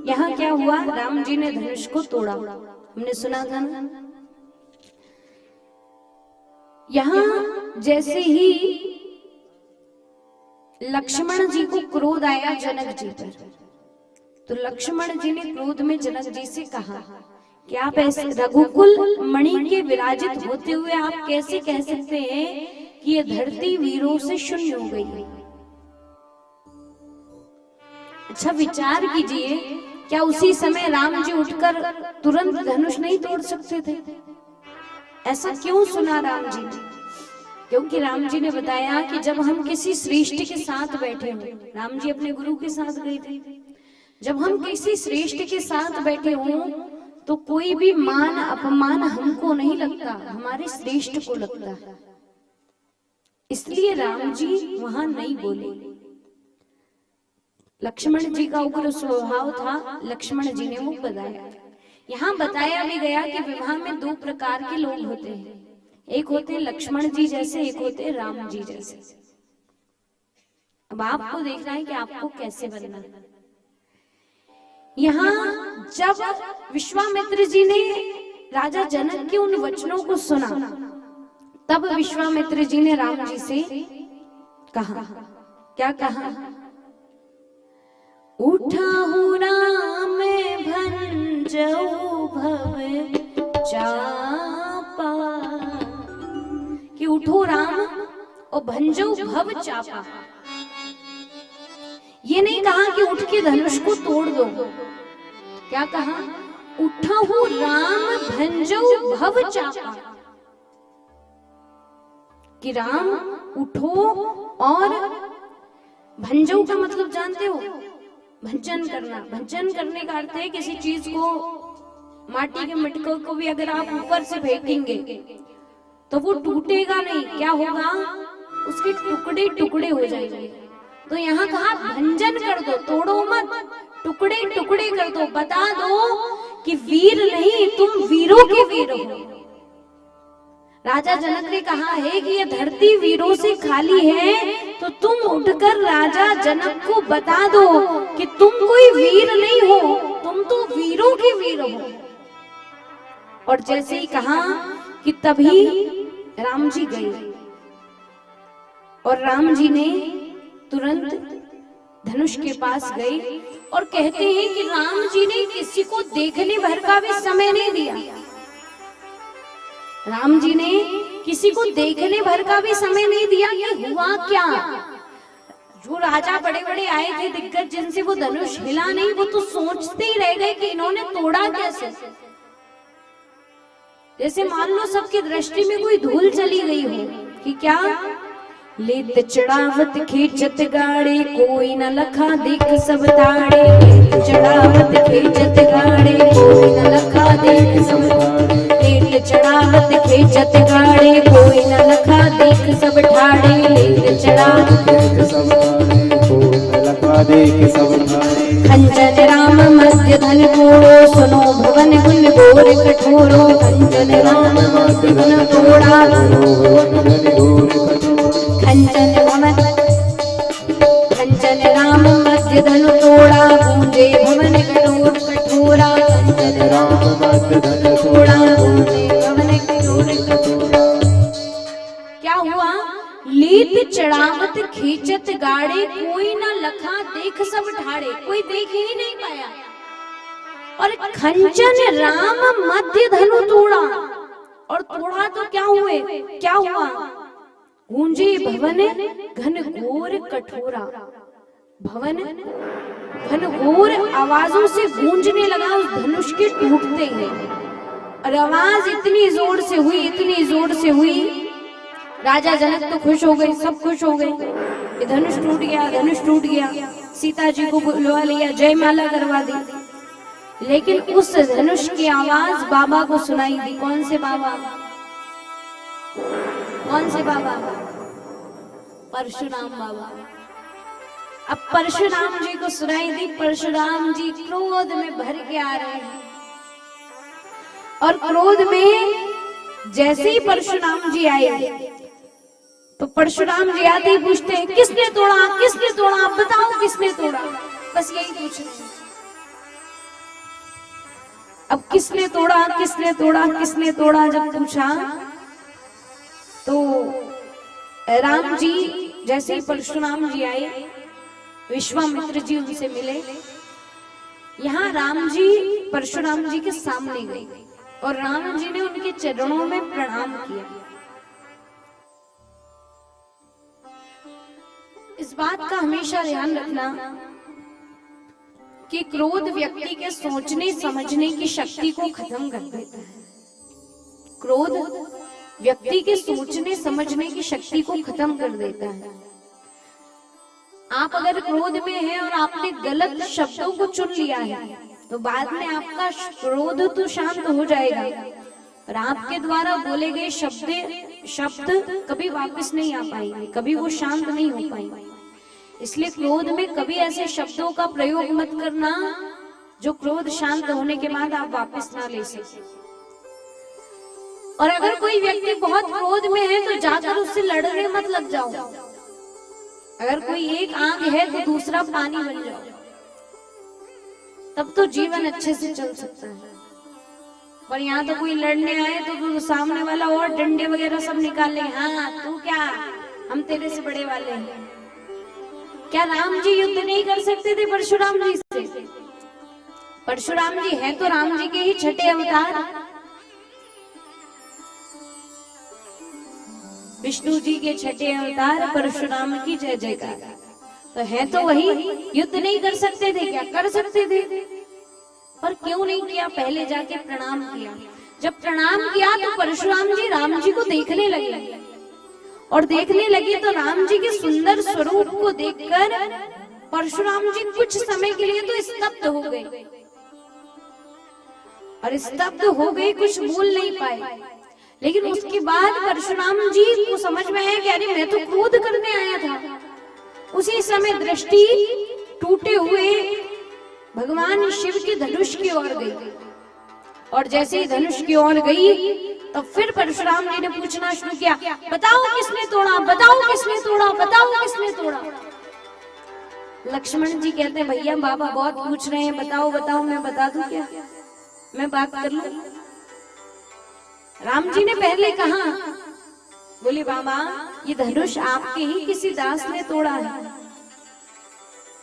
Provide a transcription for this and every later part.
यहाँ क्या हुआ, राम जी ने धनुष को तोड़ा, हमने सुना था ना। यहाँ जैसे ही लक्ष्मण जी को क्रोध आया जनक जी पर, तो लक्ष्मण जी ने क्रोध में जनक जी से कहा कि आप ऐसे रघुकुल मणि के विराजित होते हुए आप कैसे कह सकते हैं कि ये धरती वीरों से शून्य हो गई है। अच्छा विचार कीजिए, क्या उसी समय राम जी उठकर तुरंत धनुष नहीं तोड़ सकते थे? ऐसा क्यों सुना राम जी ने? क्योंकि राम जी ने बताया कि जब हम किसी श्रेष्ठ के साथ बैठे हों, राम जी अपने गुरु के साथ गए थे, जब हम किसी श्रेष्ठ के साथ बैठे हों तो कोई भी मान अपमान हमको नहीं लगता, हमारे श्रेष्ठ को लगता है। इसलिए राम जी वहां नहीं बोले। लक्ष्मण जी का उग्र स्वभाव था, लक्ष्मण जी ने वो बताया। यहाँ बताया भी गया कि विवाह में दो प्रकार के लोग होते हैं, एक होते लक्ष्मण जी जैसे, एक होते राम जी जैसे। अब आपको देखना है कि आपको कैसे बनना है। यहाँ जब विश्वामित्र जी ने राजा जनक के उन वचनों को सुना, तब विश्वामित्र जी ने राम जी से कहा, क्या कहा? उठाऊ राम भंजऊ भव चापा, कि उठो राम और भंजऊ भव चापा। ये नहीं कहा कि उठ के धनुष को तोड़ दो, क्या कहा? उठहु राम भंजऊ भव चापा, कि राम उठो और भंजऊ का मतलब जानते हो? भंजन करना। भंजन करने का अर्थ है किसी चीज को, माटी के मटकों को भी अगर आप ऊपर से फेंकेंगे तो वो टूटेगा नहीं, क्या होगा? उसके टुकड़े टुकड़े हो जाएंगे। तो यहाँ कहा भंजन कर दो, तोड़ो मत, टुकड़े टुकड़े कर दो, बता दो कि वीर नहीं, तुम वीरों के वीर हो। राजा जनक ने कहा है कि ये धरती वीरों से खाली है, तो तुम उठकर राजा जनक को बता दो कि तुम कोई वीर नहीं हो, तुम तो वीरों के वीर हो। और जैसे ही कहा कि तभी राम जी गए, और राम जी ने तुरंत धनुष के पास गए, और कहते हैं कि राम जी ने किसी को देखने भर का भी समय नहीं दिया। राम जी ने किसी को देखने भर का भी समय नहीं दिया कि हुआ क्या। जो राजा बड़े बड़े आए थे दिग्गज, जिनसे वो धनुष हिला नहीं, वो तो सोचते ही रह गए कि इन्होंने तोड़ा कैसे। जैसे मान लो सबकी दृष्टि में कोई धूल चली गई हो कि क्या, लेत चढ़ावत खींचत गाड़े, कोई न लखा देख सब ताड़े। लेत चढ़ावत खींचत गाड़े, कोई न लखा देख सब ताड़े। लेत चढ़ावत खींचत गाड़े, कोई न लखा देख सब ठाड़े। लेत चढ़ावत खींचत सब गाड़े, कोई न लखा देख सब ठाड़े। कंचन राम मध्य धन कोड़ो, सुनो भवन गुण गोर कठोरो। कंचन राम मध्य धन तोड़ा, कंचन राम मध्य धनु तोड़ा, गूंजे भवन कठोर कठोरा। कंचन राम मध्य धनु तोड़ा, गूंजे भवन कठोर कठोरा। क्या हुआ? लीत चढ़ावत खींचत गाड़े, कोई ना लखा देख सब ठाड़े, कोई देख ही नहीं पाया। और कंचन राम मध्य धनु तोड़ा, और तोड़ा तो क्या हुए, क्या हुआ? गूंजे भवन घन घोर कठोरा। भवन घन घोर आवाजों से गूंजने लगा उस धनुष के टूटते ही। और आवाज इतनी जोर से हुई, इतनी जोर से हुई, राजा जनक तो खुश हो गए, सब खुश हो गए, ये धनुष टूट गया, धनुष टूट गया। सीता जी को बुलवा लिया, जयमाला करवा दी। लेकिन उस धनुष की आवाज बाबा को सुनाई दी। कौन से बाबा? कौन से बाबा? परशुराम बाबा। अब परशुराम जी को सुनाई दी। परशुराम जी क्रोध में भर के आ रहे हैं, और क्रोध में जैसे ही परशुराम जी आए तो परशुराम जी आते ही पूछते हैं, किसने तोड़ा, किसने तोड़ा, आप बताओ किसने तोड़ा। बस यही पूछ रहे हैं। अब किसने तोड़ा किसने तोड़ा किसने तोड़ा जब पूछा तो राम जी जैसे ही परशुराम जी आए, विश्वामित्र जी उनसे मिले। यहाँ राम जी परशुराम जी के सामने गए और राम जी ने उनके चरणों में प्रणाम किया। इस बात का हमेशा ध्यान रखना कि क्रोध व्यक्ति के सोचने समझने की शक्ति को खत्म कर देता है। क्रोध व्यक्ति के सोचने समझने की शक्ति को खत्म कर देता है। आप अगर क्रोध में हैं और आपने गलत शब्दों को चुन लिया है तो बाद में आपका क्रोध तो शांत हो जाएगा, और आपके द्वारा बोले गए शब्द कभी वापस नहीं आ पाएंगे, कभी वो शांत नहीं हो पाएंगे। इसलिए क्रोध में कभी ऐसे शब्दों का प्रयोग मत करना जो क्रोध शांत होने के बाद आप वापस ना ले सके। और अगर कोई व्यक्ति बहुत क्रोध में है तो जाकर उससे लड़ने मत लग जाओ। अगर कोई एक आग है तो दूसरा पानी बन जाओ, तब तो जीवन अच्छे से चल सकता है। पर यहाँ तो कोई लड़ने आए तो सामने वाला और डंडे वगैरह सब निकाल ले, हाँ तू क्या, हम तेरे से बड़े वाले हैं। क्या राम जी युद्ध नहीं कर सकते थे परशुराम जी से? परशुराम जी है तो राम जी के ही छठे अवतार। विष्णु जी के छठे अवतार परशुराम की जय जयकार। तो है तो वही, युद्ध नहीं कर सकते थे क्या? कर सकते थे, पर क्यों नहीं किया? पहले जाके प्रणाम किया। जब प्रणाम किया तो परशुराम जी राम जी को देखने लगे, और देखने लगे तो राम जी के सुंदर स्वरूप को देखकर परशुराम जी कुछ समय के लिए तो स्तब्ध हो गए, और स्तब्ध हो गए, कुछ बोल नहीं पाए। लेकिन उसके बाद परशुराम जी को समझ में आया कि अरे मैं तो क्रोध करने आया था। उसी समय दृष्टि टूटे हुए भगवान शिव के धनुष की ओर गई, और जैसे ही धनुष की ओर गई तो फिर परशुराम जी ने पूछना शुरू किया, बताओ किसने तोड़ा, बताओ किसने तोड़ा, बताओ किसने तोड़ा। लक्ष्मण जी कहते हैं भैया बाबा बहुत पूछ रहे हैं, बताओ बताओ, मैं बता दूं क्या, मैं बात कर लूं। राम जी ने पहले कहा, बोले बाबा ये धनुष आपके ही किसी दास ने तोड़ा है,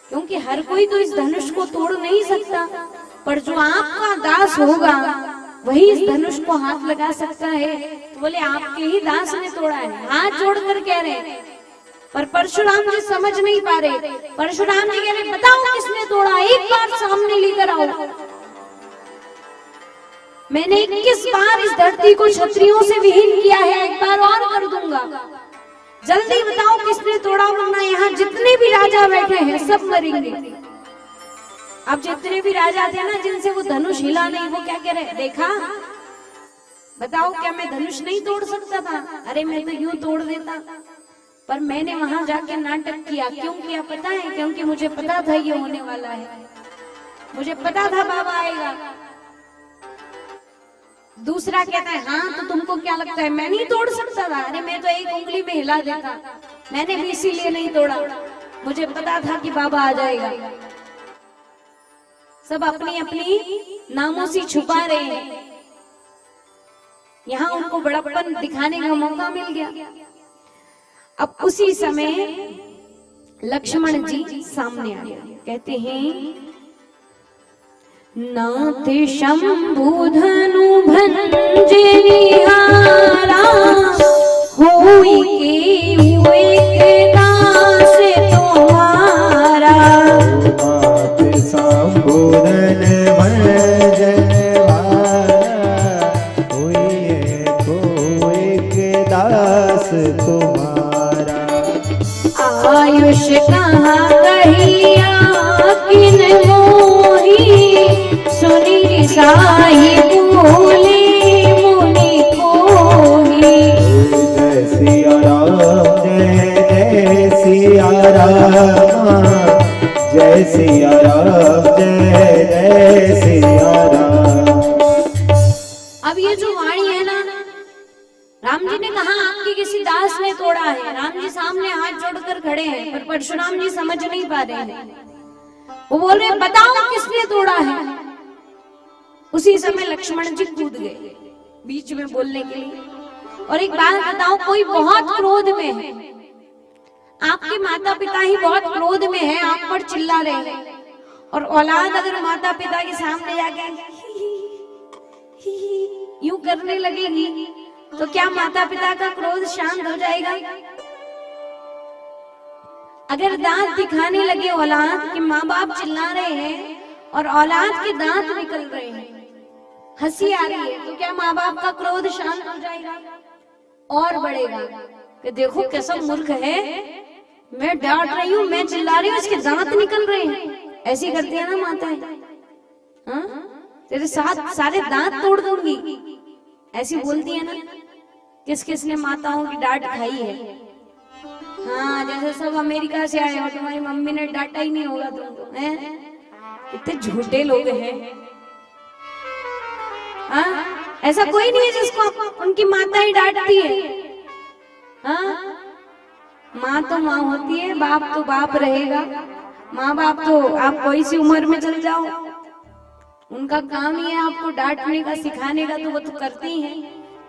क्योंकि हर कोई तो इस धनुष को तोड़ नहीं सकता, पर जो आपका दास होगा वही इस धनुष को हाथ लगा सकता है। तो बोले आपके ही दास ने तोड़ा है, हाथ जोड़कर कह रहे हैं। पर परशुराम जी समझ नहीं पा रहे। परशुराम जी कह रहे बताओ किसने तोड़ा, एक बार सामने लेकर आओ। मैंने 21 बार इस धरती को क्षत्रियों से विहीन किया है, एक बार और कर दूंगा। जल्दी बताओ किसने तोड़ा, वरना यहाँ जितने भी राजा बैठे हैं सब मरेंगे। अब जितने भी राजा थे ना जिनसे वो धनुष हिला नहीं, वो क्या कह रहे, देखा बताओ क्या मैं धनुष नहीं तोड़ सकता था? अरे मैं तो यूं तोड़ देता, पर मैंने वहां जाके नाटक किया। क्यों किया पता है? क्योंकि मुझे पता था ये होने वाला है, मुझे पता था बाबा आएगा। दूसरा कहता है हाँ तो तुमको क्या लगता है मैं नहीं तोड़ सकता था? अरे मैं तो एक उंगली में हिला देता, मैंने भी इसीलिए नहीं तोड़ा, मुझे पता था कि बाबा आ जाएगा। सब अपनी अपनी नामोसी छुपा रहे हैं, यहाँ उनको बड़प्पन दिखाने का मौका मिल गया। अब उसी समय लक्ष्मण जी सामने आ गए, कहते हैं नाथ शंभु धनु भंजे निहारा, होई के हुए के दास तुम्हारा। नाथ शंभु धनु भंजे निहारा, होई के दास तुम्हारा। आयुष कहाँ कहिया किन मोही, सुनी साही बोले मुनि कोही। जय सिया राम जय सिया राम, जय सिया राम जय सिया राम। अब ये जो वाणी है ना, राम जी ने कहा आपके किसी दास ने तोड़ा है। राम जी सामने हाथ जोड़कर खड़े हैं, पर परशुराम जी समझ नहीं पा रहे हैं। वो बोल रहे बताओ किसने तोड़ा है। उसी समय लक्ष्मण जी कूद गए बीच में बोलने के लिए। और एक बात बताओ, कोई बहुत क्रोध में है, आपके माता पिता ही बहुत क्रोध में है, आप पर चिल्ला रहे हैं, और औलाद अगर माता पिता के सामने जाके यूं करने लगेगी तो क्या माता पिता का क्रोध शांत हो जाएगा? अगर दांत दिखाने लगे औलाद कि माँ बाप चिल्ला रहे हैं और औलाद के दांत निकल रहे हैं, हंसी आ रही है, तो क्या माँ बाप का क्रोध शांत हो जाएगा? और बढ़ेगा कि देखो कैसा मूर्ख है, मैं डांट रही हूँ, मैं चिल्ला रही हूँ, इसके दांत निकल रहे हैं। ऐसी करती है ना माताएं, हाँ तेरे साथ सारे दांत तोड़ दूंगी, ऐसी बोलती है ना। किस किस ने माताओं की डांट खाई है? हाँ, जैसे सब अमेरिका से आए हो, तुम्हारी मम्मी ने डांटा ही नहीं होगा तुमको, हैं? इतने झूठे लोग हैं। हाँ, ऐसा कोई नहीं है जिसको उनकी माता ही डांटती है। हाँ, माँ तो माँ होती है, बाप तो बाप रहेगा। माँ बाप तो आप कोई सी उम्र में चल जाओ, उनका काम ही है आपको डांटने का, सिखाने का, तो वो तो करती ही है।